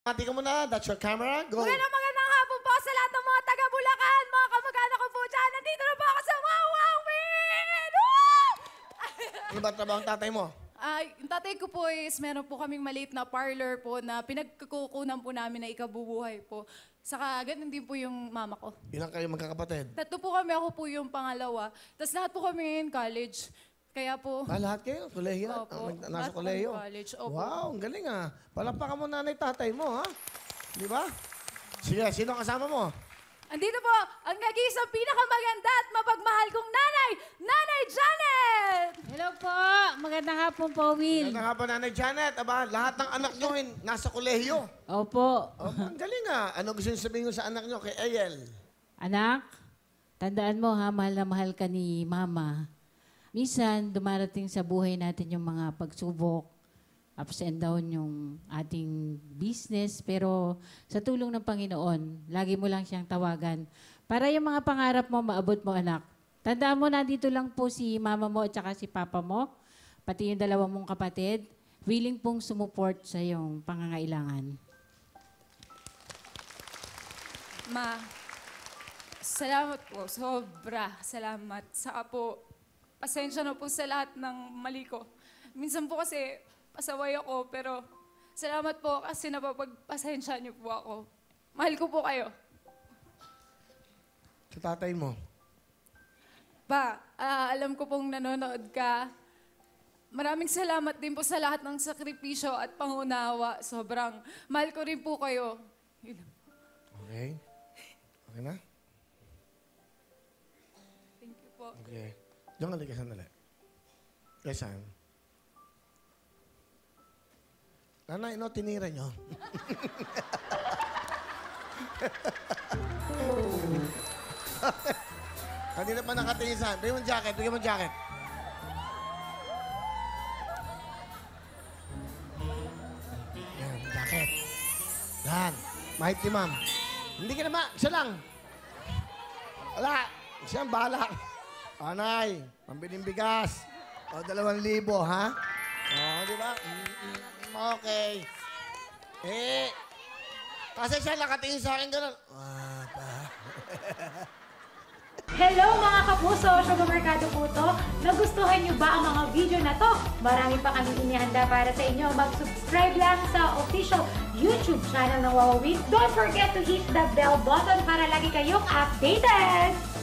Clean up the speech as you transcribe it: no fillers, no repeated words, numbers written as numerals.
Pati ka muna. That's your camera. Go. Magandang hapon po sa lahat ng mga taga-Bulacan, mga kamag-anak ko po dyan. Nandito na po ako sa Wow Wow Win! Ano ba trabaho ang tatay mo? Yung tatay ko po is meron po kaming maliit na parlor po na pinagkukunan po namin na ikabubuhay po. Saka ganun din po yung mama ko. Ilang kayo magkakapatid? Tatlo po kami, ako po yung pangalawa. Tapos lahat po kami ngayon college. Kaya po... Lahat kayo? Kolehiyo? Opo. Nasa Lahat po kolehiyo? kami college. Opo. Wow, ang galing ah. Palakpakan mo nanay tatay mo, ha? Di ba? Sige, sino kasama mo? Andito po ang nag-iisang pinakamaganda at mapagmahal kong nanay, Nanay Janet! Hello po. Magandang hapon po, Will. Ganda nga pa nanay Janet. Aba, lahat ng anak nyo nasa kolehiyo. Opo. Oh, ang galing ah. Ano gusto nyo sabihin ko sa anak nyo kay Ayel? Anak, tandaan mo ha, mahal na mahal ka ni Mama. Minsan, dumarating sa buhay natin yung mga pagsubok, ups and down yung ating business. Pero sa tulong ng Panginoon, lagi mo lang siyang tawagan. Para yung mga pangarap mo, maabot mo, anak. Tandaan mo, nandito lang po si Mama mo at saka si Papa mo, pati yung dalawa mong kapatid, willing pong sumuport sa iyong pangangailangan. Ma, salamat po. Sobra salamat. Saka po, pasensya na po sa lahat ng mali ko. Minsan po kasi pasaway ako, pero salamat po kasi napapagpasensya niyo po ako. Mahal ko po kayo. Sa tatay mo? Pa, alam ko pong nanonood ka. Maraming salamat din po sa lahat ng sakripisyo at pangunawa. Sobrang mahal ko rin po kayo. Yun lang. Okay. Okay na? Thank you po. Okay. Diyan ka ligasan nila. Ligasan. Nanay, no, tinira nyo. Kanina pa nakatingisan. Bigyan mo jacket, bigyan mo jacket. Yan, jacket. Yan. Mahit ni ma'am. Hindi ka naman, isa lang. Wala, siya ang bahala. Anay, pambiling bigas. O, 2,000, ha? O, di ba? Okay. Kasi siya nakatingin sa akin gano'n. Pa. Hello mga kapuso! Sugar Mercado po to. Nagustuhan niyo ba ang mga video na to? Marami pa kami inihanda para sa inyo. Mag-subscribe lang sa official YouTube channel ng Wow Win. Don't forget to hit the bell button para lagi kayong updated!